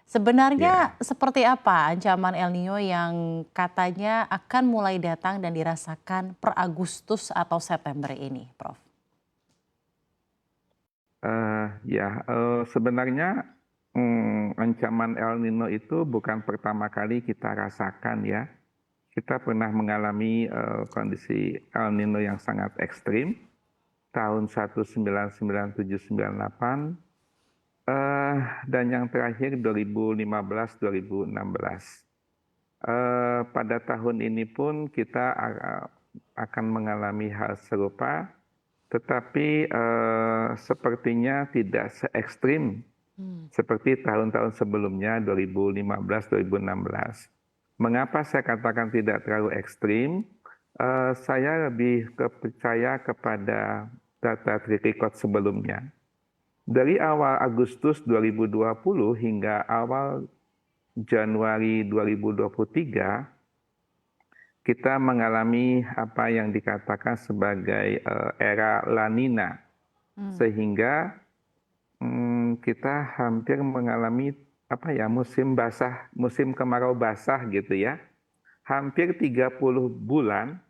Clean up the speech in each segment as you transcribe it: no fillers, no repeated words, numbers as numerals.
Sebenarnya Ya, seperti apa ancaman El Nino yang katanya akan mulai datang dan dirasakan per Agustus atau September ini, Prof? sebenarnya ancaman El Nino itu bukan pertama kali kita rasakan ya. Kita pernah mengalami kondisi El Nino yang sangat ekstrim tahun 1997-98 eh, dan yang terakhir 2015-2016. Pada tahun ini pun kita akan mengalami hal serupa, tetapi sepertinya tidak se ekstrim Hmm. seperti tahun-tahun sebelumnya 2015-2016. Mengapa saya katakan tidak terlalu ekstrim? Saya lebih percaya kepada data track record sebelumnya. Dari awal Agustus 2020 hingga awal Januari 2023, kita mengalami apa yang dikatakan sebagai era La Nina, Hmm. sehingga kita hampir mengalami apa ya, musim basah, musim kemarau basah gitu ya. Hampir 30 bulan,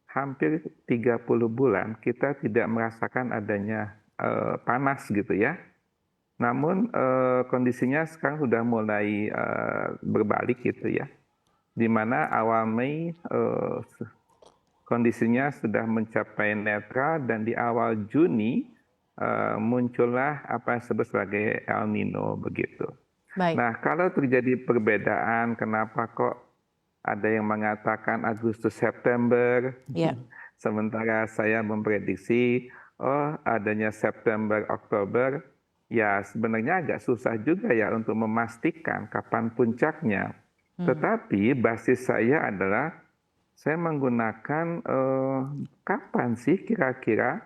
hampir 30 bulan kita tidak merasakan adanya panas gitu ya. Namun kondisinya sekarang sudah mulai berbalik gitu ya. Di mana awal Mei kondisinya sudah mencapai netral dan di awal Juni muncullah apa yang disebut sebagai El Nino begitu. Baik, Nah, kalau terjadi perbedaan, kenapa kok ada yang mengatakan Agustus September, ya. sementara saya memprediksi oh adanya September Oktober, ya sebenarnya agak susah juga ya untuk memastikan kapan puncaknya. Hmm. Tetapi basis saya adalah saya menggunakan kapan sih kira-kira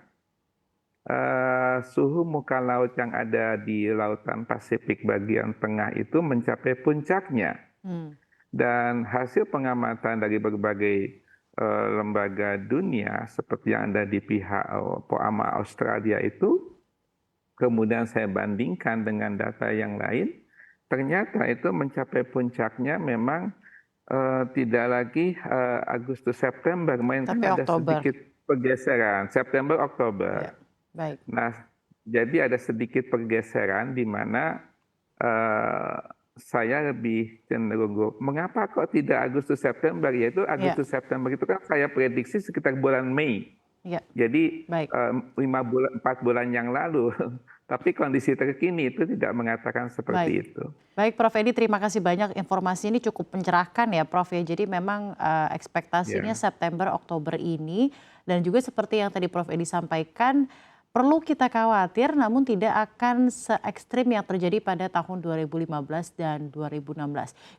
suhu muka laut yang ada di Lautan Pasifik bagian tengah itu mencapai puncaknya. Hmm. Dan hasil pengamatan dari berbagai lembaga dunia seperti yang ada di pihak POAMA Australia itu, kemudian saya bandingkan dengan data yang lain, ternyata itu mencapai puncaknya memang tidak lagi Agustus September, melainkan Tapi ada Oktober. sedikit pergeseran September Oktober. Ya, baik. Nah, jadi ada sedikit pergeseran di mana eh, saya lebih cenderung mengapa kok tidak Agustus September? Yaitu Ya, Agustus September itu kan saya prediksi sekitar bulan Mei. ya, Jadi baik. 5 bulan, 4 bulan yang lalu. Tapi kondisi terkini itu tidak mengatakan Baik. seperti itu. Baik, Prof Edi, terima kasih banyak. Informasi ini cukup mencerahkan ya, Prof ya. Jadi memang ekspektasinya Ya, September Oktober ini dan juga seperti yang tadi Prof Edi sampaikan, perlu kita khawatir namun tidak akan se ekstrim yang terjadi pada tahun 2015 dan 2016.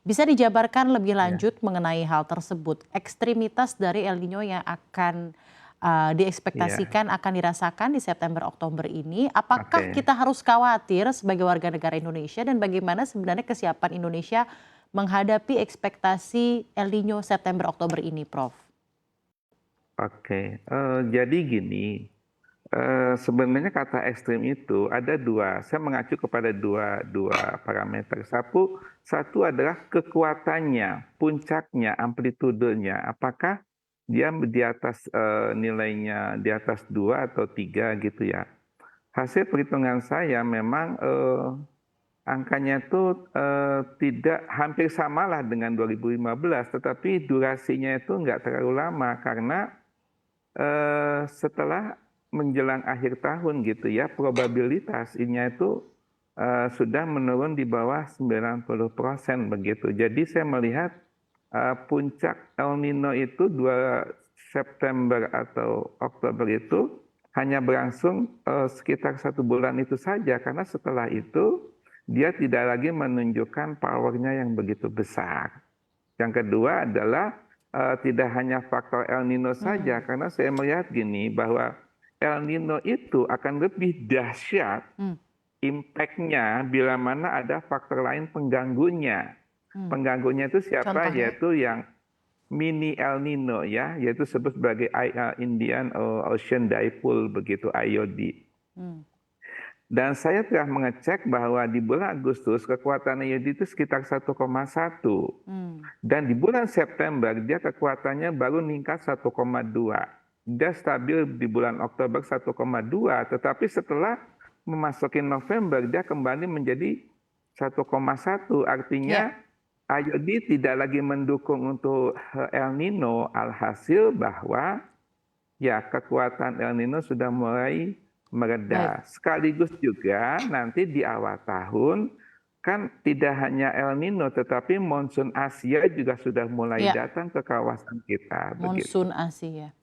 Bisa dijabarkan lebih ya, lanjut mengenai hal tersebut, ekstremitas dari El Nino yang akan ya. diekspektasikan akan dirasakan di September Oktober ini, apakah Oke. kita harus khawatir sebagai warga negara Indonesia dan bagaimana sebenarnya kesiapan Indonesia menghadapi ekspektasi El Nino September Oktober ini, Prof? Oke, jadi gini, sebenarnya kata ekstrim itu ada dua, saya mengacu kepada dua dua parameter. Satu adalah kekuatannya, puncaknya, amplitudenya. Apakah dia di atas nilainya di atas 2 atau 3 gitu ya. Hasil perhitungan saya memang angkanya itu tidak hampir samalah dengan 2015, tetapi durasinya itu nggak terlalu lama karena setelah menjelang akhir tahun gitu ya, probabilitas ini itu sudah menurun di bawah 90% begitu. Jadi saya melihat puncak El Nino itu 2 September atau Oktober itu hanya berlangsung sekitar 1 bulan itu saja, karena setelah itu dia tidak lagi menunjukkan powernya yang begitu besar. Yang kedua adalah tidak hanya faktor El Nino saja, Hmm. karena saya melihat gini bahwa El Nino itu akan lebih dahsyat Hmm. impact-nya bila mana ada faktor lain pengganggunya. Hmm. Pengganggunya itu siapa? Contohnya? Yaitu yang mini El Nino ya, yaitu disebut sebagai Indian Ocean Dipole begitu, IOD. Hmm. Dan saya telah mengecek bahwa di bulan Agustus kekuatan IOD itu sekitar 1,1. Dan di bulan September dia kekuatannya baru meningkat 1,2. Dia stabil di bulan Oktober 1,2, tetapi setelah memasuki November dia kembali menjadi 1,1. Artinya Ya, IOD tidak lagi mendukung untuk El Nino, alhasil bahwa ya kekuatan El Nino sudah mulai baik. mereda. Sekaligus juga nanti di awal tahun kan tidak hanya El Nino tetapi monsun Asia juga sudah mulai Ya, datang ke kawasan kita begitu. monsun Asia.